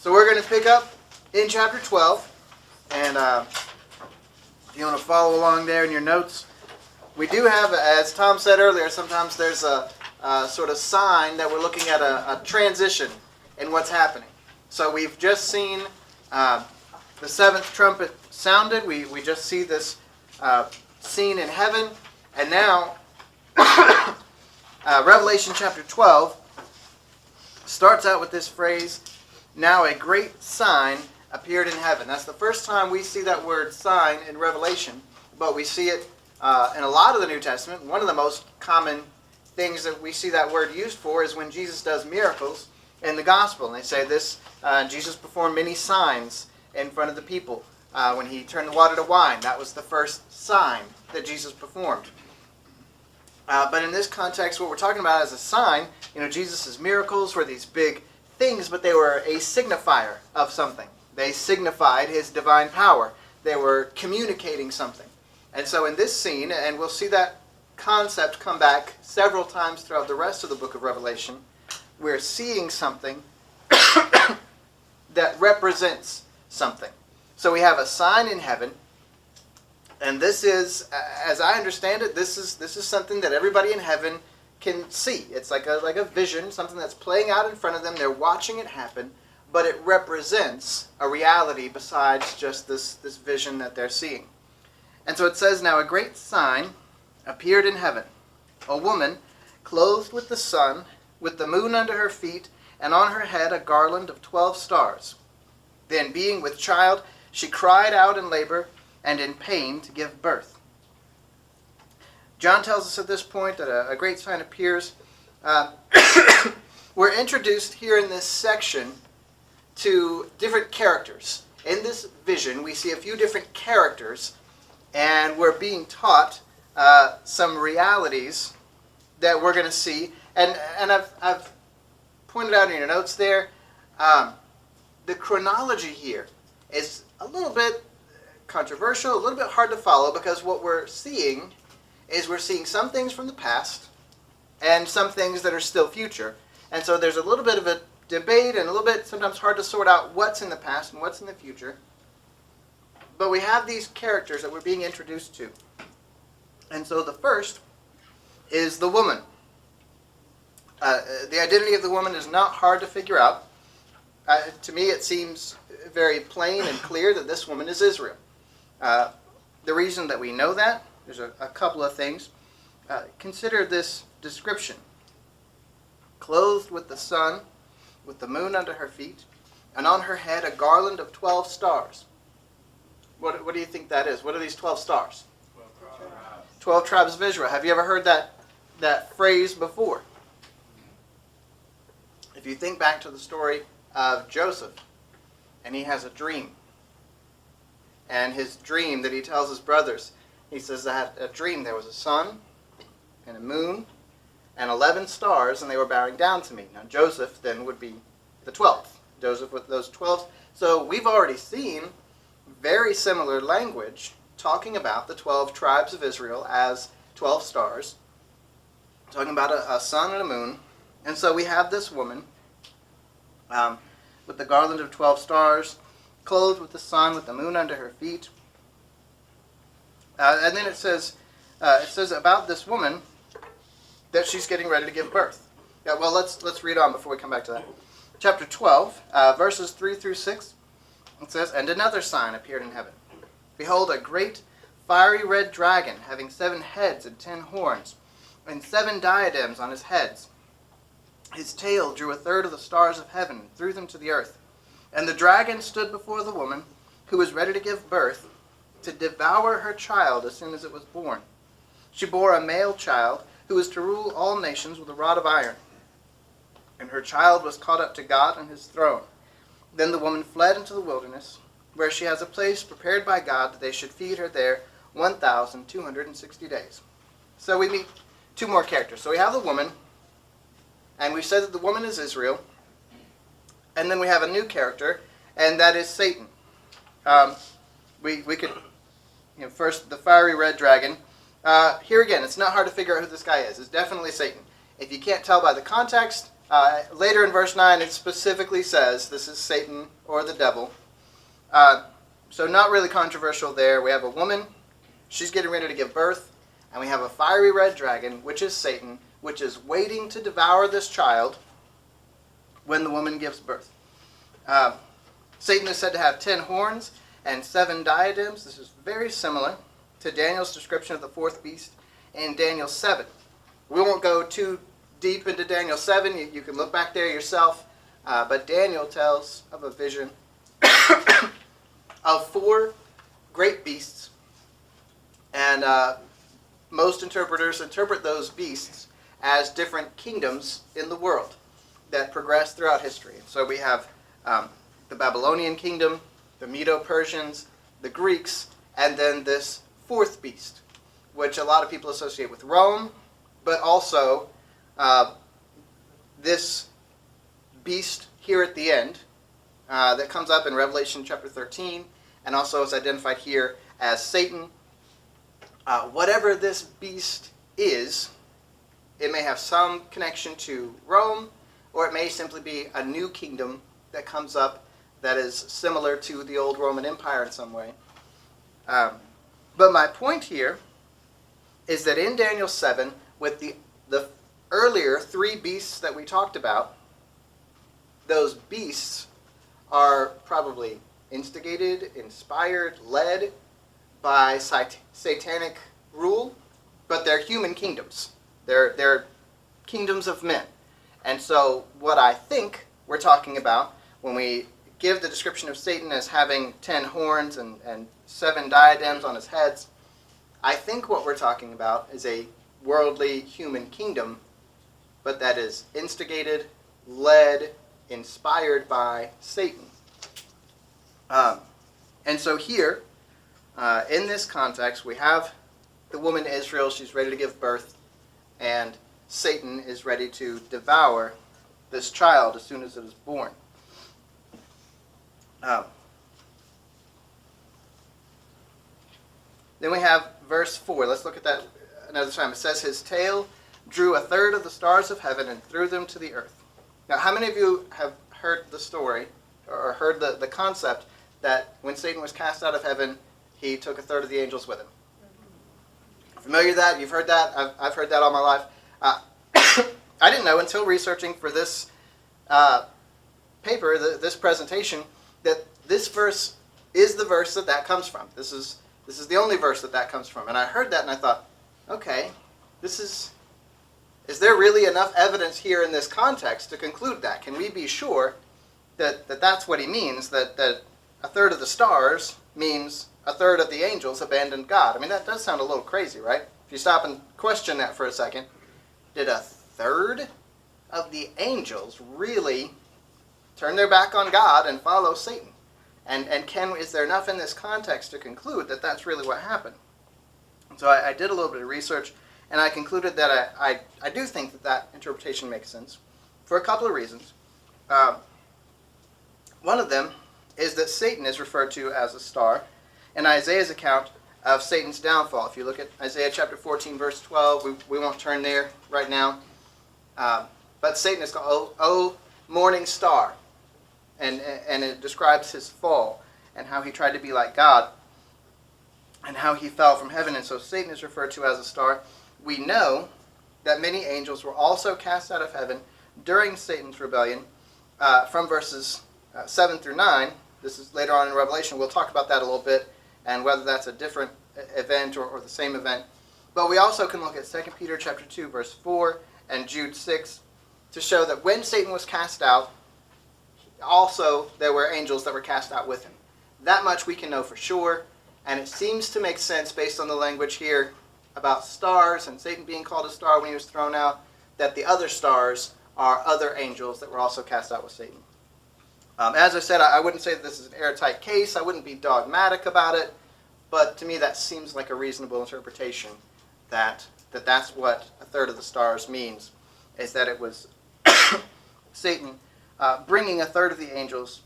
So we're going to pick up in chapter 12, and if you want to follow along there in your notes, we do have, as Tom said earlier, sometimes there's a sort of sign that we're looking at a transition in what's happening. So we've just seen the seventh trumpet sounded. We just see this scene in heaven, and now Revelation chapter 12 starts out with this phrase, "Now a great sign appeared in heaven." That's the first time we see that word sign in Revelation, but we see it in a lot of the New Testament. One of the most common things that we see that word used for is when Jesus does miracles in the gospel. And they say this, Jesus performed many signs in front of the people. When he turned the water to wine, that was the first sign that Jesus performed. But in this context, what we're talking about as a sign, Jesus' miracles were these big things, but they were a signifier of something. They signified his divine power. They were communicating something. And so in this scene, and we'll see that concept come back several times throughout the rest of the book of Revelation, we're seeing something that represents something. So we have a sign in heaven, and this is, as I understand it, this is something that everybody in heaven can see. It's like a vision, something that's playing out in front of them. They're watching it happen, but it represents a reality besides just this vision that they're seeing. And so it says, "Now a great sign appeared in heaven, a woman clothed with the sun, with the moon under her feet, and on her head a garland of 12 stars. Then being with child, she cried out in labor and in pain to give birth." John tells us at this point that a great sign appears. We're introduced here in this section to different characters. In this vision, we see a few different characters, and we're being taught some realities that we're going to see. And I've pointed out in your notes there, the chronology here is a little bit controversial, a little bit hard to follow, because what we're seeing is we're seeing some things from the past and some things that are still future. And so there's a little bit of a debate and a little bit sometimes hard to sort out what's in the past and what's in the future. But we have these characters that we're being introduced to. And so the first is the woman. The identity of the woman is not hard to figure out. To me, it seems very plain and clear that this woman is Israel. The reason that we know that, there's a couple of things. Consider this description. Clothed with the sun, with the moon under her feet, and on her head a garland of 12 stars. What do you think that is? What are these 12 stars? 12 tribes of Israel. Have you ever heard that phrase before? If you think back to the story of Joseph, and he has a dream. And his dream that he tells his brothers, he says that a dream, there was a sun and a moon and 11 stars, and they were bowing down to me. Now Joseph then would be the 12th. Joseph with those 12. So we've already seen very similar language talking about the 12 tribes of Israel as 12 stars, talking about a sun and a moon. And so we have this woman with the garland of 12 stars, clothed with the sun, with the moon under her feet. And then it says about this woman that she's getting ready to give birth. Yeah, well, let's read on before we come back to that. Chapter 12, verses 3 through 6. It says, "And another sign appeared in heaven. Behold, a great fiery red dragon, having 7 heads and 10 horns, and 7 diadems on his heads. His tail drew a third of the stars of heaven and threw them to the earth. And the dragon stood before the woman, who was ready to give birth, to devour her child as soon as it was born. She bore a male child, who was to rule all nations with a rod of iron. And her child was caught up to God and his throne. Then the woman fled into the wilderness, where she has a place prepared by God that they should feed her there 1,260 days." So we meet 2 more characters. So we have the woman, and we've said that the woman is Israel. And then we have a new character, and that is Satan. We could, first the fiery red dragon. Here again, it's not hard to figure out who this guy is. It's definitely Satan. If you can't tell by the context, Later in verse 9, it specifically says this is Satan or the devil. So not really controversial there. We have a woman. She's getting ready to give birth. And we have a fiery red dragon, which is Satan, which is waiting to devour this child when the woman gives birth. Satan is said to have 10 horns and 7 diadems. This is very similar to Daniel's description of the fourth beast in Daniel 7. We won't go too deep into Daniel 7. You can look back there yourself. But Daniel tells of a vision of 4 great beasts. And most interpreters interpret those beasts as different kingdoms in the world that progress throughout history. So we have the Babylonian kingdom, the Medo-Persians, the Greeks, and then this fourth beast, which a lot of people associate with Rome, but also this beast here at the end that comes up in Revelation chapter 13, and also is identified here as Satan. Whatever this beast is, it may have some connection to Rome, or it may simply be a new kingdom that comes up that is similar to the old Roman Empire in some way. But my point here is that in Daniel 7, with the earlier 3 beasts that we talked about, those beasts are probably instigated, inspired, led by satanic rule, but they're human kingdoms. They're kingdoms of men. And so what I think we're talking about when we give the description of Satan as having 10 horns and 7 diadems on his heads, I think what we're talking about is a worldly human kingdom, but that is instigated, led, inspired by Satan. And so here, in this context, we have the woman Israel. She's ready to give birth, and Satan is ready to devour this child as soon as it is born. Then we have verse 4. Let's look at that another time. It says, his tail drew 1/3 of the stars of heaven and threw them to the earth. Now, how many of you have heard the story, or heard the concept that when Satan was cast out of heaven, he took 1/3 of the angels with him? Familiar with that? You've heard that? I've heard that all my life. I didn't know until researching for this paper, this presentation, that this verse is the verse that comes from. This is the only verse that comes from. And I heard that and I thought, okay, is there really enough evidence here in this context to conclude that? Can we be sure that that's what he means, that 1/3 of the stars means 1/3 of the angels abandoned God? I mean, that does sound a little crazy, right? If you stop and question that for a second, did 1/3 of the angels really turn their back on God and follow Satan? And is there enough in this context to conclude that that's really what happened? And so I did a little bit of research, and I concluded that I do think that interpretation makes sense for a couple of reasons. One of them is that Satan is referred to as a star in Isaiah's account of Satan's downfall. If you look at Isaiah chapter 14, verse 12, we won't turn there right now. But Satan is called, O morning star. And it describes his fall and how he tried to be like God and how he fell from heaven. And so Satan is referred to as a star. We know that many angels were also cast out of heaven during Satan's rebellion from verses 7 through 9. This is later on in Revelation. We'll talk about that a little bit and whether that's a different event or the same event. But we also can look at 2 Peter chapter 2, verse 4 and Jude 6 to show that when Satan was cast out, also there were angels that were cast out with him. That much we can know for sure, and it seems to make sense based on the language here about stars and Satan being called a star when he was thrown out, that the other stars are other angels that were also cast out with Satan. As I said, I wouldn't say that this is an airtight case. I wouldn't be dogmatic about it, but to me that seems like a reasonable interpretation that's what 1/3 of the stars means, is that it was Satan bringing 1/3 of the angels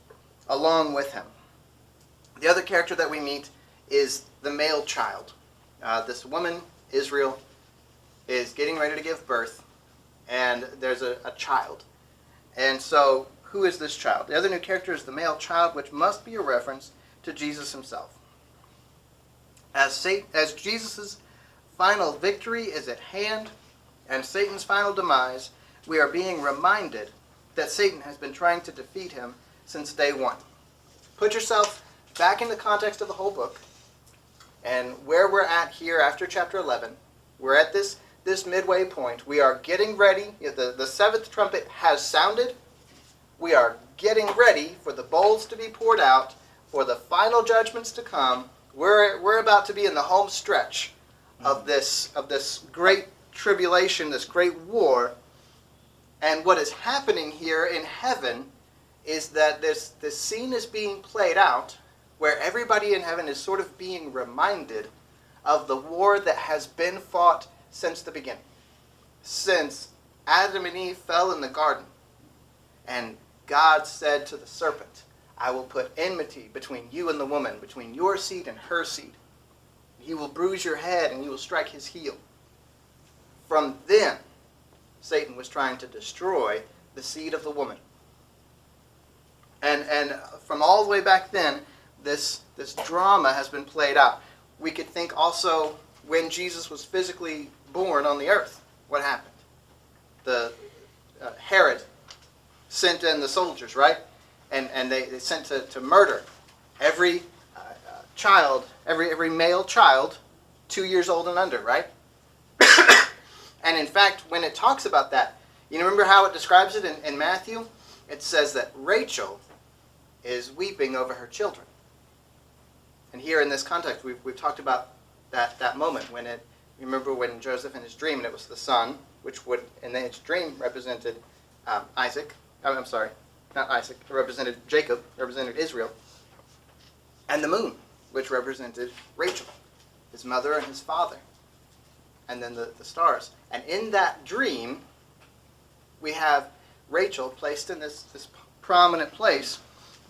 along with him. The other character that we meet is the male child. This woman, Israel, is getting ready to give birth, and there's a child. And so, who is this child? The other new character is the male child, which must be a reference to Jesus himself. As Jesus' final victory is at hand and Satan's final demise, we are being reminded that Satan has been trying to defeat him since day one. Put yourself back in the context of the whole book, and where we're at here after chapter 11, we're at this midway point. We are getting ready. The seventh trumpet has sounded. We are getting ready for the bowls to be poured out, for the final judgments to come. We're about to be in the home stretch of this great tribulation, this great war. And what is happening here in heaven is that this scene is being played out where everybody in heaven is sort of being reminded of the war that has been fought since the beginning. Since Adam and Eve fell in the garden, and God said to the serpent, I will put enmity between you and the woman, between your seed and her seed. He will bruise your head and you will strike his heel. From then, Satan was trying to destroy the seed of the woman. And from all the way back then, this drama has been played out. We could think also when Jesus was physically born on the earth, what happened? Herod sent in the soldiers, right? And they sent to murder every child, every male child 2 years old and under, right? And in fact, when it talks about that, you remember how it describes it in Matthew? It says that Rachel is weeping over her children. And here in this context, we've talked about that moment when you remember when Joseph in his dream, and it was the sun, which would, in his dream, represented Isaac. I'm sorry, not Isaac. It represented Jacob, represented Israel. And the moon, which represented Rachel, his mother and his father. And then the stars. And in that dream, we have Rachel placed in this prominent place.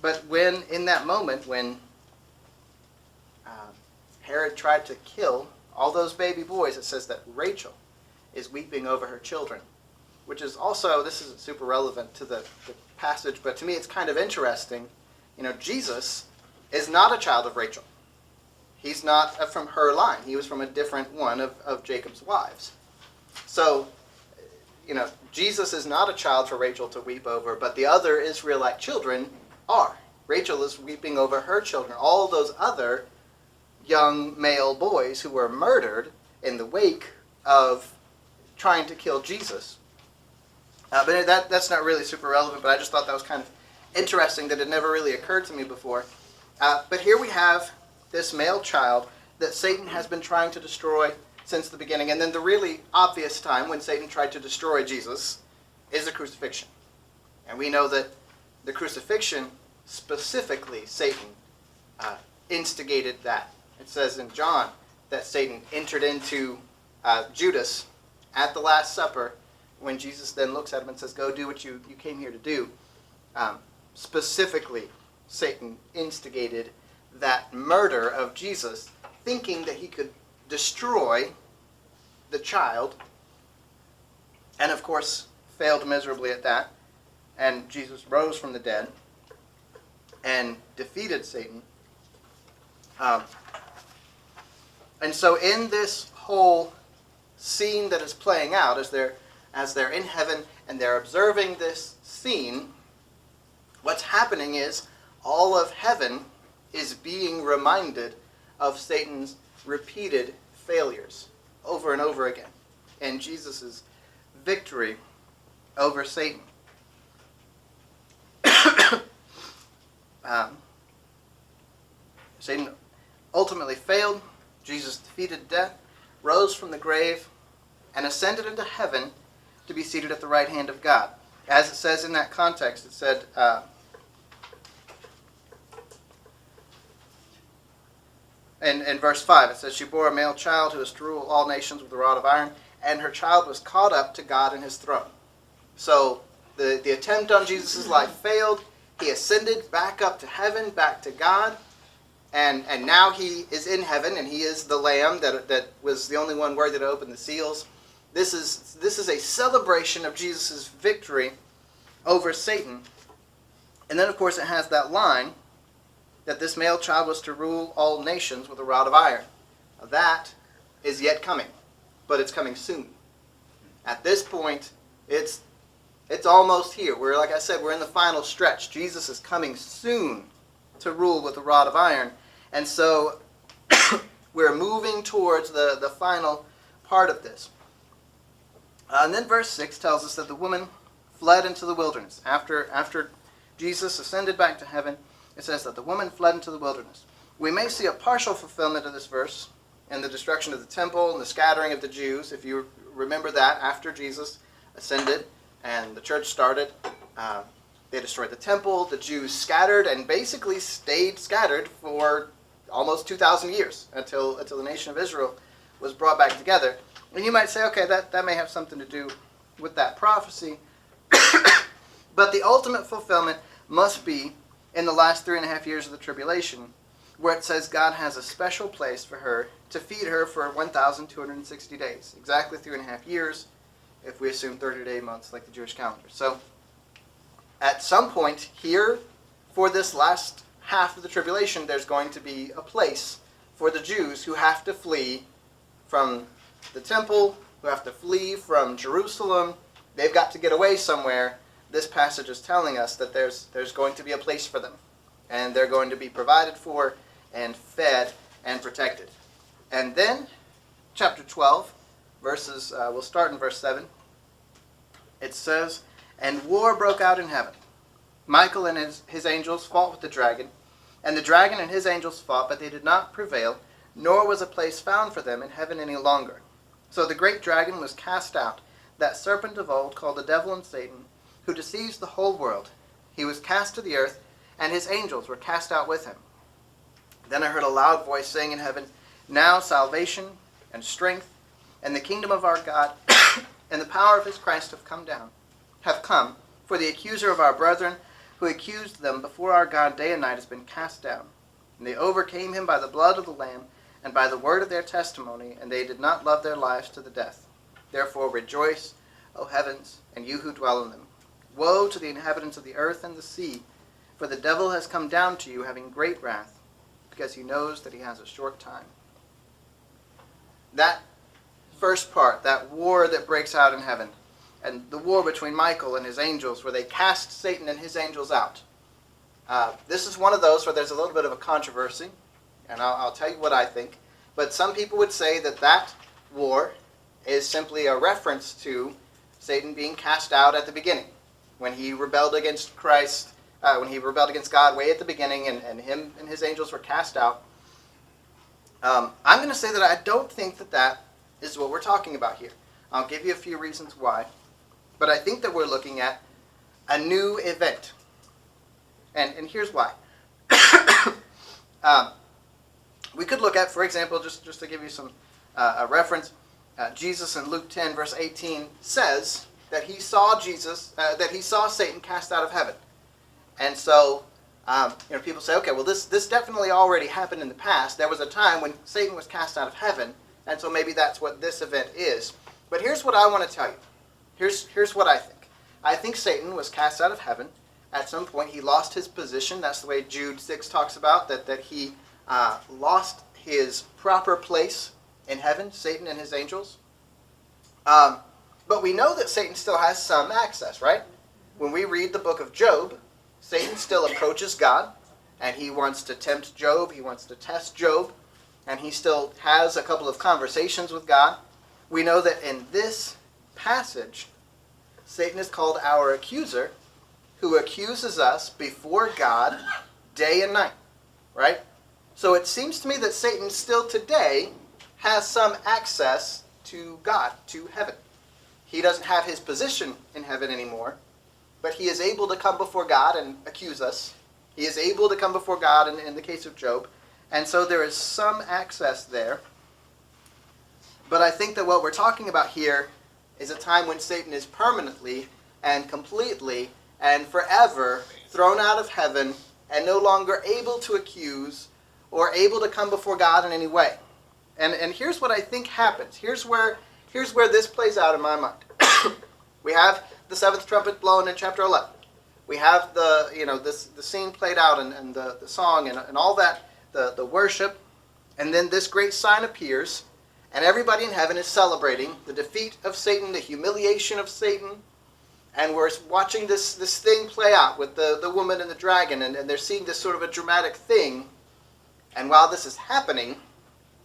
But when, in that moment, when Herod tried to kill all those baby boys, it says that Rachel is weeping over her children. Which is also, this isn't super relevant to the passage, but to me it's kind of interesting. Jesus is not a child of Rachel. He's not from her line. He was from a different one of Jacob's wives. So, Jesus is not a child for Rachel to weep over, but the other Israelite children are. Rachel is weeping over her children. All those other young male boys who were murdered in the wake of trying to kill Jesus. But that's not really super relevant, but I just thought that was kind of interesting that it never really occurred to me before. But here we have this male child that Satan has been trying to destroy since the beginning. And then the really obvious time when Satan tried to destroy Jesus is the crucifixion. And we know that the crucifixion, specifically, Satan instigated that. It says in John that Satan entered into Judas at the Last Supper when Jesus then looks at him and says, go do what you came here to do. Specifically, Satan instigated that murder of Jesus, thinking that he could destroy the child, and of course failed miserably at that. And Jesus rose from the dead and defeated Satan. And so in this whole scene that is playing out, as they're in heaven and they're observing this scene, what's happening is all of heaven is being reminded of Satan's repeated failures over and over again, and Jesus' victory over Satan. Satan ultimately failed. Jesus defeated death, rose from the grave, and ascended into heaven to be seated at the right hand of God. As it says in that context, it said, in verse 5, it says, she bore a male child who was to rule all nations with a rod of iron, and her child was caught up to God in his throne. So the attempt on Jesus' life failed. He ascended back up to heaven, back to God, and now he is in heaven, and he is the Lamb that was the only one worthy to open the seals. This is a celebration of Jesus' victory over Satan. And then, of course, it has that line that this male child was to rule all nations with a rod of iron. Now, that is yet coming, but it's coming soon. At this point, it's almost here. Like I said, we're in the final stretch. Jesus is coming soon to rule with a rod of iron. And so we're moving towards the final part of this. And then verse 6 tells us that the woman fled into the wilderness. After Jesus ascended back to heaven, it says that the woman fled into the wilderness. We may see a partial fulfillment of this verse in the destruction of the temple and the scattering of the Jews. If you remember that, after Jesus ascended and the church started, they destroyed the temple, the Jews scattered, and basically stayed scattered for almost 2,000 years until the nation of Israel was brought back together. And you might say, okay, that may have something to do with that prophecy. But the ultimate fulfillment must be in the last 3.5 years of the tribulation, where it says God has a special place for her to feed her for 1,260 days. Exactly 3.5 years, if we assume 30-day months like the Jewish calendar. So at some point here, for this last half of the tribulation, there's going to be a place for the Jews who have to flee from the temple, who have to flee from Jerusalem. They've got to get away somewhere. This passage is telling us that there's going to be a place for them, and they're going to be provided for and fed and protected. And then, chapter 12, we'll start in verse 7. It says, "And war broke out in heaven. Michael and his angels fought with the dragon, and the dragon and his angels fought, but they did not prevail, nor was a place found for them in heaven any longer. So the great dragon was cast out, that serpent of old, called the devil and Satan, who deceives the whole world. He was cast to the earth, and his angels were cast out with him. Then I heard a loud voice saying in heaven, 'Now salvation and strength and the kingdom of our God and the power of his Christ have come, for the accuser of our brethren, who accused them before our God day and night, has been cast down. And they overcame him by the blood of the Lamb and by the word of their testimony, and they did not love their lives to the death. Therefore rejoice, O heavens, and you who dwell in them. Woe to the inhabitants of the earth and the sea, for the devil has come down to you having great wrath, because he knows that he has a short time.'" That first part, that war that breaks out in heaven, and the war between Michael and his angels, where they cast Satan and his angels out. This is one of those where there's a little bit of a controversy, and I'll tell you what I think. But some people would say that war is simply a reference to Satan being cast out at the beginning, when he rebelled against Christ, when he rebelled against God way at the beginning, and him and his angels were cast out. I'm going to say that I don't think that is what we're talking about here. I'll give you a few reasons why. But I think that we're looking at a new event. And here's why. We could look at, for example, just to give you some a reference, Jesus in Luke 10, verse 18 says that he saw Satan cast out of heaven. And so, people say, okay, well, this definitely already happened in the past. There was a time when Satan was cast out of heaven, and so maybe that's what this event is. But here's what I want to tell you. Here's what I think. I think Satan was cast out of heaven. At some point, he lost his position. That's the way Jude 6 talks about, that he lost his proper place in heaven, Satan and his angels. But we know that Satan still has some access, right? When we read the book of Job, Satan still approaches God, and he wants to tempt Job, he wants to test Job, and he still has a couple of conversations with God. We know that in this passage, Satan is called our accuser, who accuses us before God day and night, right? So it seems to me that Satan still today has some access to God, to heaven. He doesn't have his position in heaven anymore, but he is able to come before God and accuse us. He is able to come before God in the case of Job. And so there is some access there. But I think that what we're talking about here is a time when Satan is permanently and completely and forever thrown out of heaven and no longer able to accuse or able to come before God in any way. And here's what I think happens. Here's where this plays out in my mind. We have the seventh trumpet blown in chapter 11. We have the scene played out and the song and all that, the worship, and then this great sign appears, and everybody in heaven is celebrating the defeat of Satan, the humiliation of Satan, and we're watching this thing play out with the woman and the dragon, and they're seeing this sort of a dramatic thing. And while this is happening,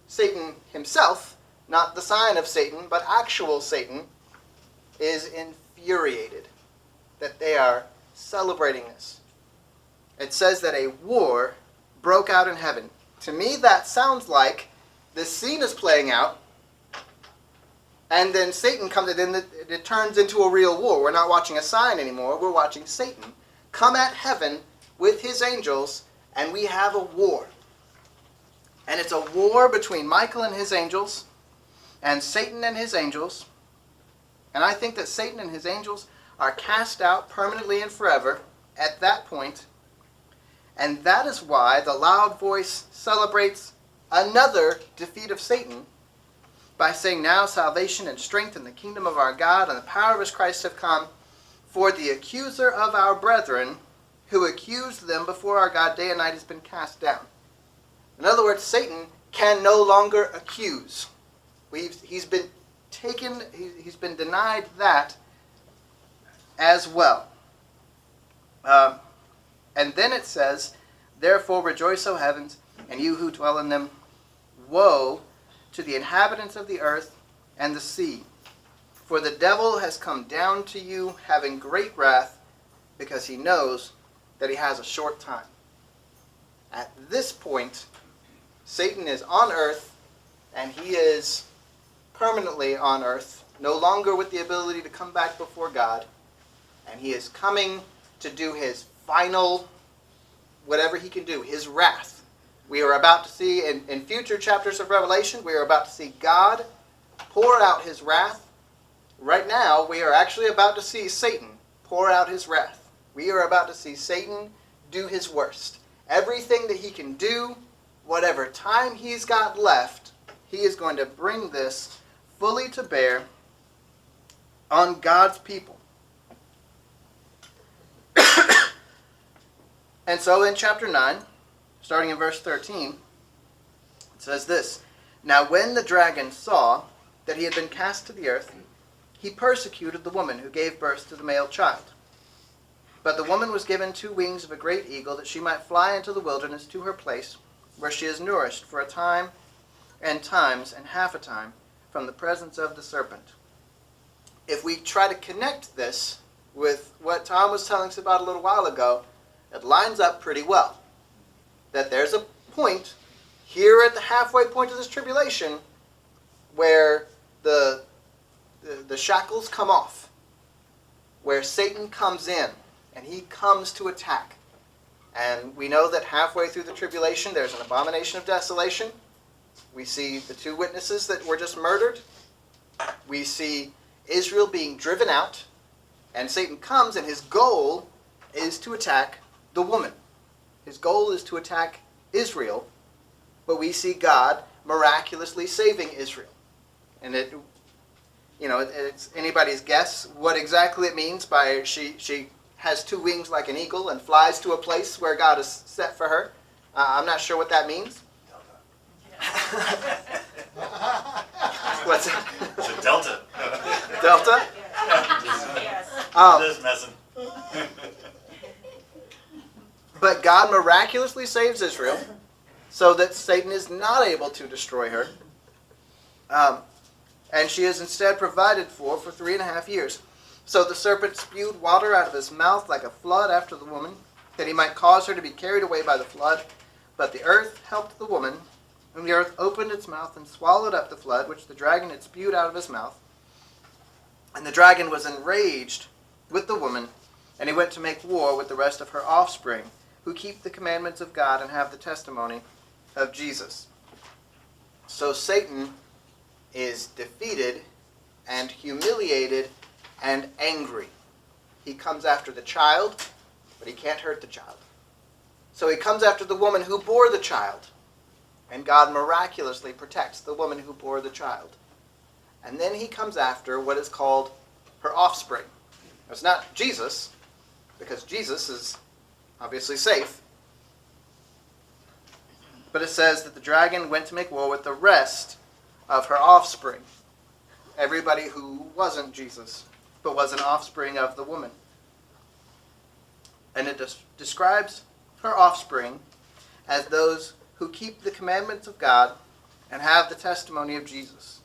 Satan himself, not the sign of Satan, but actual Satan, is infuriated that they are celebrating this. It says that a war broke out in heaven. To me, that sounds like this scene is playing out, and then Satan comes, and then it turns into a real war. We're not watching a sign anymore. We're watching Satan come at heaven with his angels, and we have a war. And it's a war between Michael and his angels, and Satan and his angels. And I think that Satan and his angels are cast out permanently and forever at that point. And that is why the loud voice celebrates another defeat of Satan by saying, "Now salvation and strength in the kingdom of our God and the power of his Christ have come. For the accuser of our brethren, who accused them before our God day and night, has been cast down." In other words, Satan can no longer accuse. He's been taken, he's been denied that as well. And then it says, "Therefore rejoice, O heavens, and you who dwell in them. Woe to the inhabitants of the earth and the sea. For the devil has come down to you, having great wrath, because he knows that he has a short time." At this point, Satan is on earth, and he is permanently on earth, no longer with the ability to come back before God, and he is coming to do his final, whatever he can do, his wrath. We are about to see, in future chapters of Revelation, we are about to see God pour out his wrath. Right now, we are actually about to see Satan pour out his wrath. We are about to see Satan do his worst. Everything that he can do, whatever time he's got left, he is going to bring this fully to bear on God's people. And so in chapter 9, starting in verse 13, it says this, "Now when the dragon saw that he had been cast to the earth, he persecuted the woman who gave birth to the male child. But the woman was given 2 wings of a great eagle, that she might fly into the wilderness to her place, where she is nourished for a time and times and half a time from the presence of the serpent." If we try to connect this with what Tom was telling us about a little while ago, it lines up pretty well. That there's a point here at the halfway point of this tribulation where the shackles come off, where Satan comes in and he comes to attack. And we know that halfway through the tribulation there's an abomination of desolation. We see the 2 witnesses that were just murdered. We see Israel being driven out, and Satan comes, and his goal is to attack the woman. His goal is to attack Israel, but we see God miraculously saving Israel. And it's anybody's guess what exactly it means by she has 2 wings like an eagle and flies to a place where God has set for her. I'm not sure what that means. What's that? It's a delta. Delta? Yes. Just messing. But God miraculously saves Israel so that Satan is not able to destroy her. And she is instead provided for 3.5 years. So the serpent spewed water out of his mouth like a flood after the woman, that he might cause her to be carried away by the flood. But the earth helped the woman, and the earth opened its mouth and swallowed up the flood, which the dragon had spewed out of his mouth. And the dragon was enraged with the woman, and he went to make war with the rest of her offspring, who keep the commandments of God and have the testimony of Jesus. So Satan is defeated and humiliated and angry. He comes after the child, but he can't hurt the child. So he comes after the woman who bore the child, and God miraculously protects the woman who bore the child. And then he comes after what is called her offspring. It's not Jesus, because Jesus is obviously safe. But it says that the dragon went to make war with the rest of her offspring. Everybody who wasn't Jesus, but was an offspring of the woman. And it describes her offspring as those who keep the commandments of God and have the testimony of Jesus.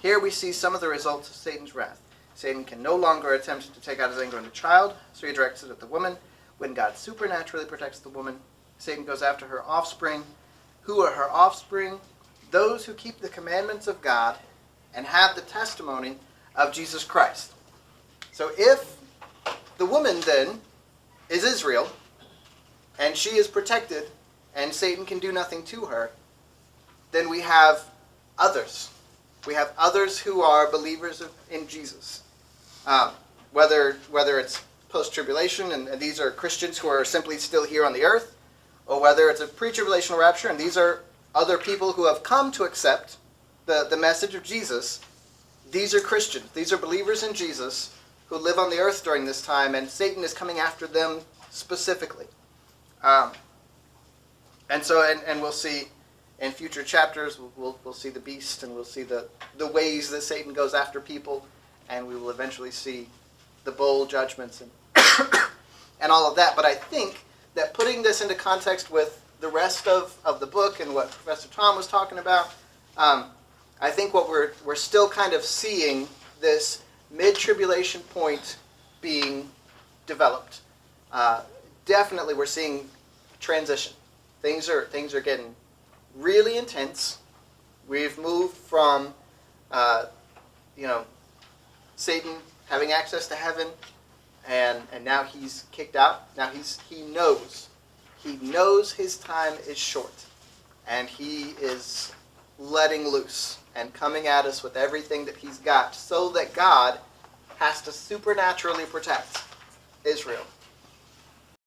Here we see some of the results of Satan's wrath. Satan can no longer attempt to take out his anger on the child, so he directs it at the woman. When God supernaturally protects the woman, Satan goes after her offspring. Who are her offspring? Those who keep the commandments of God and have the testimony of Jesus Christ. So if the woman then is Israel, and she is protected, and Satan can do nothing to her, then we have others. We have others who are believers in Jesus. Whether it's post-tribulation, and these are Christians who are simply still here on the earth, or whether it's a pre-tribulational rapture, and these are other people who have come to accept the message of Jesus. These are Christians. These are believers in Jesus who live on the earth during this time, and Satan is coming after them specifically. And we'll see in future chapters, we'll see the beast, and we'll see the ways that Satan goes after people, and we will eventually see the bowl judgments and and all of that. But I think that putting this into context with the rest of the book and what Professor Tom was talking about, I think what we're still kind of seeing this mid-tribulation point being developed. Definitely we're seeing transition. Things are getting really intense. We've moved from Satan having access to heaven, and now he's kicked out. Now he knows his time is short, and he is letting loose and coming at us with everything that he's got, so that God has to supernaturally protect Israel.